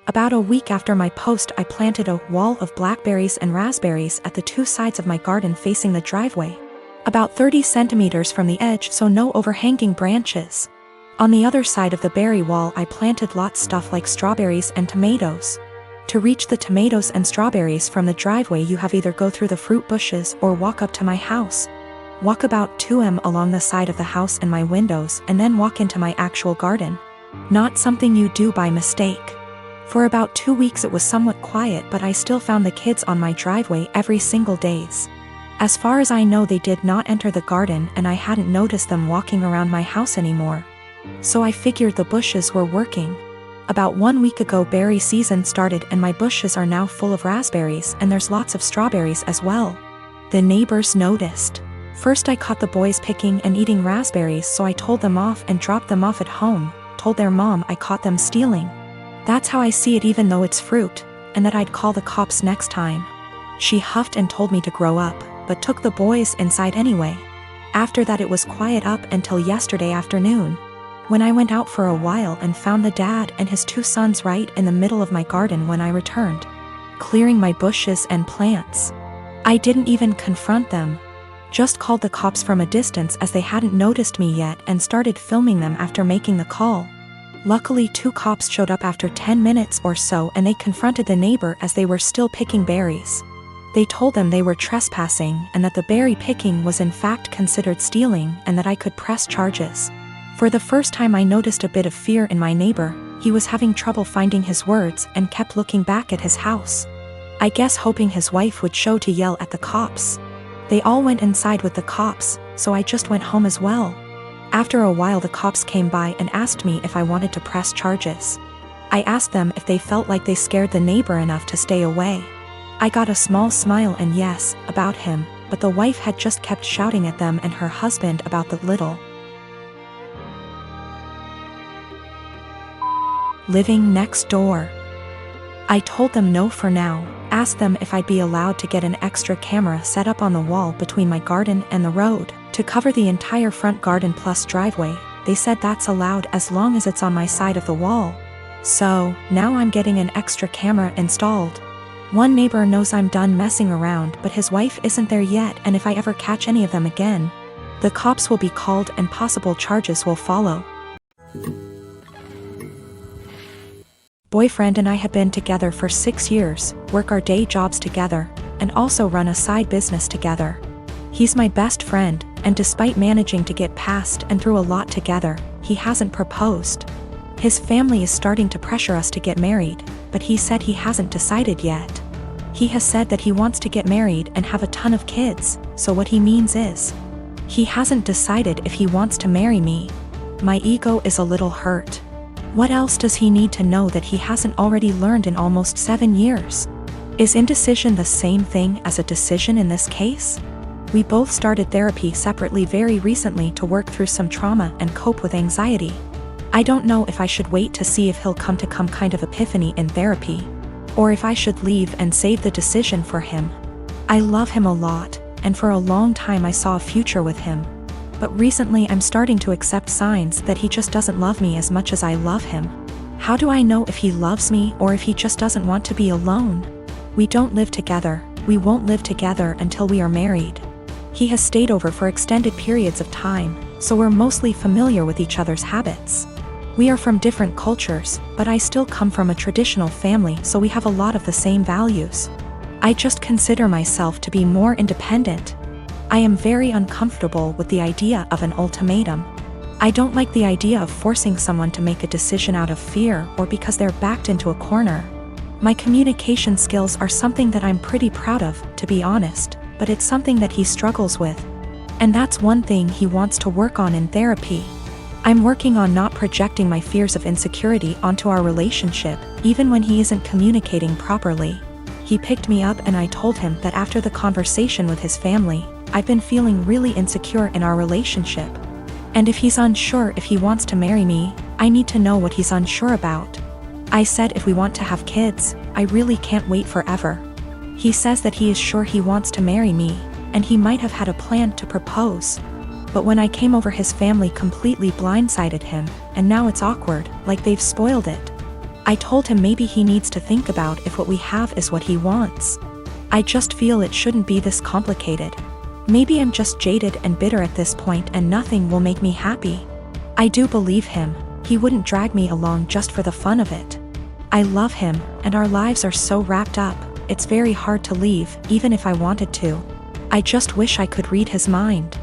About a week after my post, I planted a wall of blackberries and raspberries at the two sides of my garden facing the driveway. About 30 centimeters from the edge, so no overhanging branches. On the other side of the berry wall, I planted lots stuff like strawberries and tomatoes. To reach the tomatoes and strawberries from the driveway, you have either go through the fruit bushes or walk up to my house. Walk about 2 m along the side of the house and my windows, and then walk into my actual garden. Not something you do by mistake. For about 2 weeks it was somewhat quiet, but I still found the kids on my driveway every single days. As far as I know, they did not enter the garden, and I hadn't noticed them walking around my house anymore. So I figured the bushes were working. About 1 week ago, berry season started, and my bushes are now full of raspberries, and there's lots of strawberries as well. The neighbors noticed. First I caught the boys picking and eating raspberries, so I told them off and dropped them off at home, told their mom I caught them stealing. That's how I see it, even though it's fruit, and that I'd call the cops next time. She huffed and told me to grow up, but took the boys inside anyway. After that it was quiet up until yesterday afternoon, when I went out for a while and found the dad and his 2 sons right in the middle of my garden when I returned, clearing my bushes and plants. I didn't even confront them. Just called the cops from a distance as they hadn't noticed me yet, and started filming them after making the call. Luckily 2 cops showed up after 10 minutes or so, and they confronted the neighbor as they were still picking berries. They told them they were trespassing and that the berry picking was in fact considered stealing, and that I could press charges. For the first time I noticed a bit of fear in my neighbor. He was having trouble finding his words and kept looking back at his house. I guess hoping his wife would show to yell at the cops. They all went inside with the cops, so I just went home as well. After a while the cops came by and asked me if I wanted to press charges. I asked them if they felt like they scared the neighbor enough to stay away. I got a small smile and yes, about him, but the wife had just kept shouting at them and her husband about the little. Living next door. I told them no for now, asked them if I'd be allowed to get an extra camera set up on the wall between my garden and the road, to cover the entire front garden plus driveway. They said that's allowed as long as it's on my side of the wall. So, now I'm getting an extra camera installed. One neighbor knows I'm done messing around, but his wife isn't there yet, and if I ever catch any of them again, the cops will be called and possible charges will follow. Boyfriend and I had been together for 6 years, work our day jobs together, and also run a side business together. He's my best friend, and despite managing to get past and through a lot together, he hasn't proposed. His family is starting to pressure us to get married, but he said he hasn't decided yet. He has said that he wants to get married and have a ton of kids, so what he means is, he hasn't decided if he wants to marry me. My ego is a little hurt. What else does he need to know that he hasn't already learned in almost 7 years? Is indecision the same thing as a decision in this case? We both started therapy separately very recently to work through some trauma and cope with anxiety. I don't know if I should wait to see if he'll come to kind of epiphany in therapy, or if I should leave and save the decision for him. I love him a lot, and for a long time I saw a future with him. But recently I'm starting to accept signs that he just doesn't love me as much as I love him. How do I know if he loves me or if he just doesn't want to be alone? We don't live together. We won't live together until we are married. He has stayed over for extended periods of time, so we're mostly familiar with each other's habits. We are from different cultures, but I still come from a traditional family, so we have a lot of the same values. I just consider myself to be more independent. I am very uncomfortable with the idea of an ultimatum. I don't like the idea of forcing someone to make a decision out of fear or because they're backed into a corner. My communication skills are something that I'm pretty proud of, to be honest, but it's something that he struggles with. And that's one thing he wants to work on in therapy. I'm working on not projecting my fears of insecurity onto our relationship, even when he isn't communicating properly. He picked me up and I told him that after the conversation with his family, I've been feeling really insecure in our relationship. And if he's unsure if he wants to marry me, I need to know what he's unsure about. I said if we want to have kids, I really can't wait forever. He says that he is sure he wants to marry me, and he might have had a plan to propose. But when I came over, his family completely blindsided him, and now it's awkward, like they've spoiled it. I told him maybe he needs to think about if what we have is what he wants. I just feel it shouldn't be this complicated. Maybe I'm just jaded and bitter at this point and nothing will make me happy. I do believe him. He wouldn't drag me along just for the fun of it. I love him, and our lives are so wrapped up, it's very hard to leave, even if I wanted to. I just wish I could read his mind.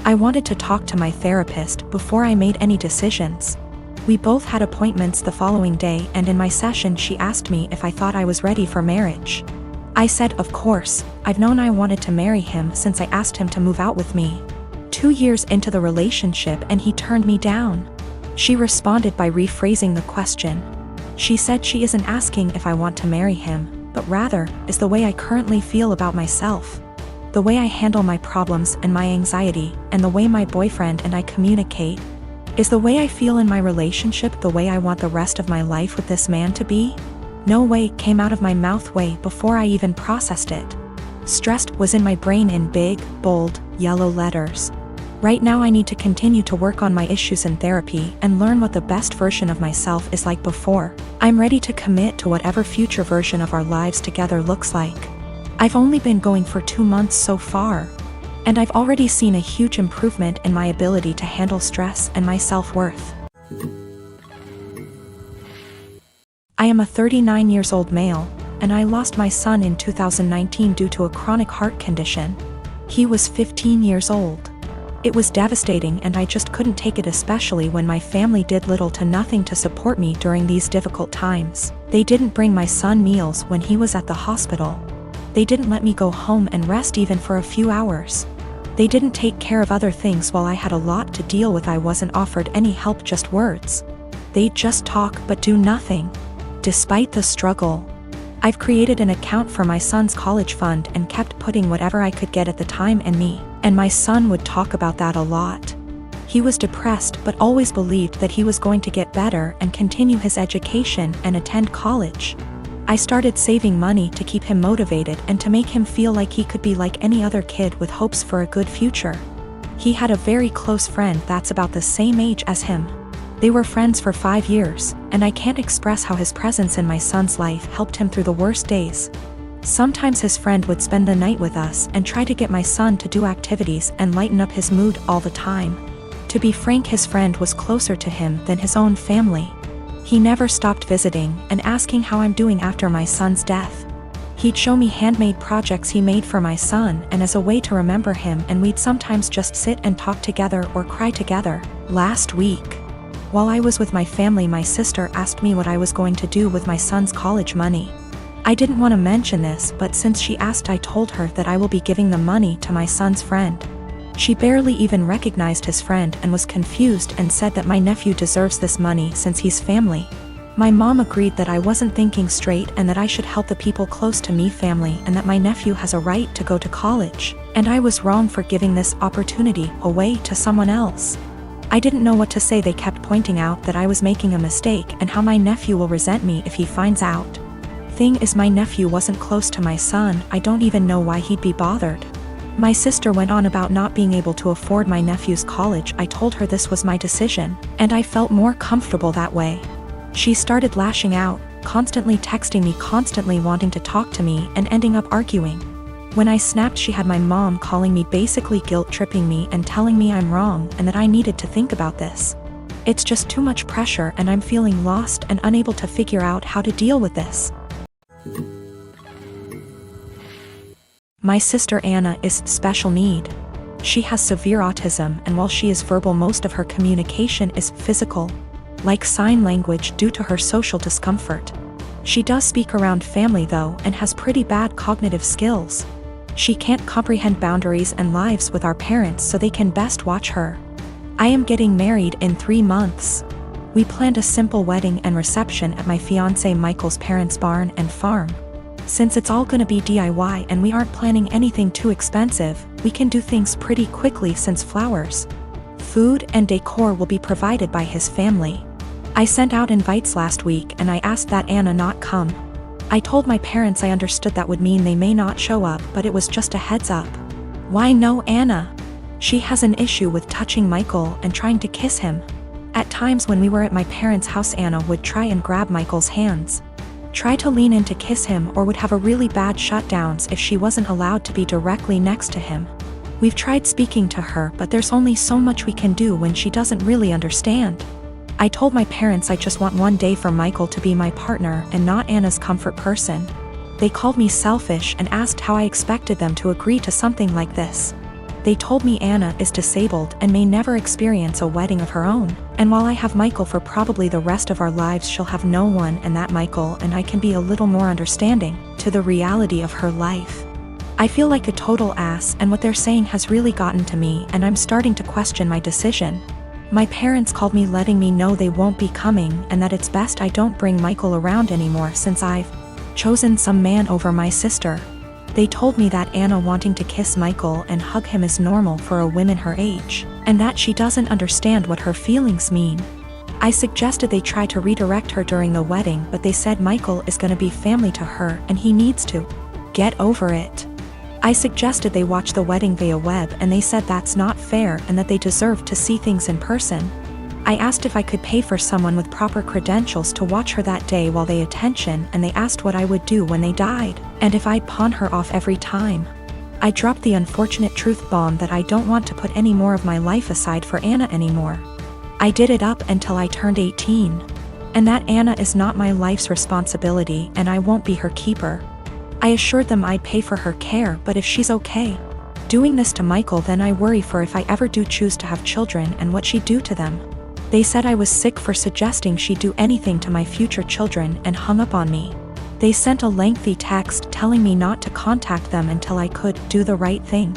I wanted to talk to my therapist before I made any decisions. We both had appointments the following day, and in my session she asked me if I thought I was ready for marriage. I said of course. I've known I wanted to marry him since I asked him to move out with me. 2 years into the relationship and he turned me down. She responded by rephrasing the question. She said she isn't asking if I want to marry him, but rather, is the way I currently feel about myself. The way I handle my problems and my anxiety, and the way my boyfriend and I communicate. Is the way I feel in my relationship the way I want the rest of my life with this man to be? No way came out of my mouth way before I even processed it. Stressed was in my brain in big, bold, yellow letters. Right now I need to continue to work on my issues in therapy and learn what the best version of myself is like before I'm ready to commit to whatever future version of our lives together looks like. I've only been going for 2 months so far, and I've already seen a huge improvement in my ability to handle stress and my self-worth. I am a 39 years old male, and I lost my son in 2019 due to a chronic heart condition. He was 15 years old. It was devastating and I just couldn't take it, especially when my family did little to nothing to support me during these difficult times. They didn't bring my son meals when he was at the hospital. They didn't let me go home and rest even for a few hours. They didn't take care of other things while I had a lot to deal with. I wasn't offered any help, just words. They'd just talk but do nothing. Despite the struggle, I've created an account for my son's college fund and kept putting whatever I could get at the time, and my son would talk about that a lot. He was depressed but always believed that he was going to get better and continue his education and attend college. I started saving money to keep him motivated and to make him feel like he could be like any other kid with hopes for a good future. He had a very close friend that's about the same age as him. They were friends for 5 years, and I can't express how his presence in my son's life helped him through the worst days. Sometimes his friend would spend the night with us and try to get my son to do activities and lighten up his mood all the time. To be frank, his friend was closer to him than his own family. He never stopped visiting and asking how I'm doing after my son's death. He'd show me handmade projects he made for my son and as a way to remember him, and we'd sometimes just sit and talk together or cry together. Last week, while I was with my family, my sister asked me what I was going to do with my son's college money. I didn't want to mention this, but since she asked, I told her that I will be giving the money to my son's friend. She barely even recognized his friend and was confused and said that my nephew deserves this money since he's family. My mom agreed that I wasn't thinking straight and that I should help the people close to me, family, and that my nephew has a right to go to college, and I was wrong for giving this opportunity away to someone else. I didn't know what to say. They kept pointing out that I was making a mistake and how my nephew will resent me if he finds out. Thing is, my nephew wasn't close to my son. I don't even know why he'd be bothered. My sister went on about not being able to afford my nephew's college. I told her this was my decision, and I felt more comfortable that way. She started lashing out, constantly texting me, constantly wanting to talk to me, and ending up arguing. When I snapped, she had my mom calling me, basically guilt-tripping me and telling me I'm wrong and that I needed to think about this. It's just too much pressure and I'm feeling lost and unable to figure out how to deal with this. My sister Anna is special need. She has severe autism, and while she is verbal, most of her communication is physical, like sign language, due to her social discomfort. She does speak around family though and has pretty bad cognitive skills. She can't comprehend boundaries and lives with our parents, so they can best watch her. I am getting married in 3 months. We planned a simple wedding and reception at my fiancé Michael's parents' barn and farm. Since it's all gonna be DIY and we aren't planning anything too expensive, we can do things pretty quickly since flowers, food, and decor will be provided by his family. I sent out invites last week and I asked that Anna not come. I told my parents I understood that would mean they may not show up, but it was just a heads up. Why no Anna? She has an issue with touching Michael and trying to kiss him. At times when we were at my parents' house, Anna would try and grab Michael's hands, try to lean in to kiss him, or would have a really bad shutdowns if she wasn't allowed to be directly next to him. We've tried speaking to her, but there's only so much we can do when she doesn't really understand. I told my parents I just want one day for Michael to be my partner and not Anna's comfort person. They called me selfish and asked how I expected them to agree to something like this. They told me Anna is disabled and may never experience a wedding of her own, and while I have Michael for probably the rest of our lives, she'll have no one, and that Michael and I can be a little more understanding to the reality of her life. I feel like a total ass, and what they're saying has really gotten to me, and I'm starting to question my decision. My parents called me letting me know they won't be coming and that it's best I don't bring Michael around anymore since I've chosen some man over my sister. They told me that Anna wanting to kiss Michael and hug him is normal for a woman her age, and that she doesn't understand what her feelings mean. I suggested they try to redirect her during the wedding, but they said Michael is gonna be family to her and he needs to get over it. I suggested they watch the wedding via web, and they said that's not fair and that they deserve to see things in person. I asked if I could pay for someone with proper credentials to watch her that day while they attention, and they asked what I would do when they died, and if I'd pawn her off every time. I dropped the unfortunate truth bomb that I don't want to put any more of my life aside for Anna anymore. I did it up until I turned 18. And that Anna is not my life's responsibility and I won't be her keeper. I assured them I'd pay for her care, but if she's okay doing this to Michael, then I worry for if I ever do choose to have children and what she'd do to them. They said I was sick for suggesting she'd do anything to my future children and hung up on me. They sent a lengthy text telling me not to contact them until I could do the right thing.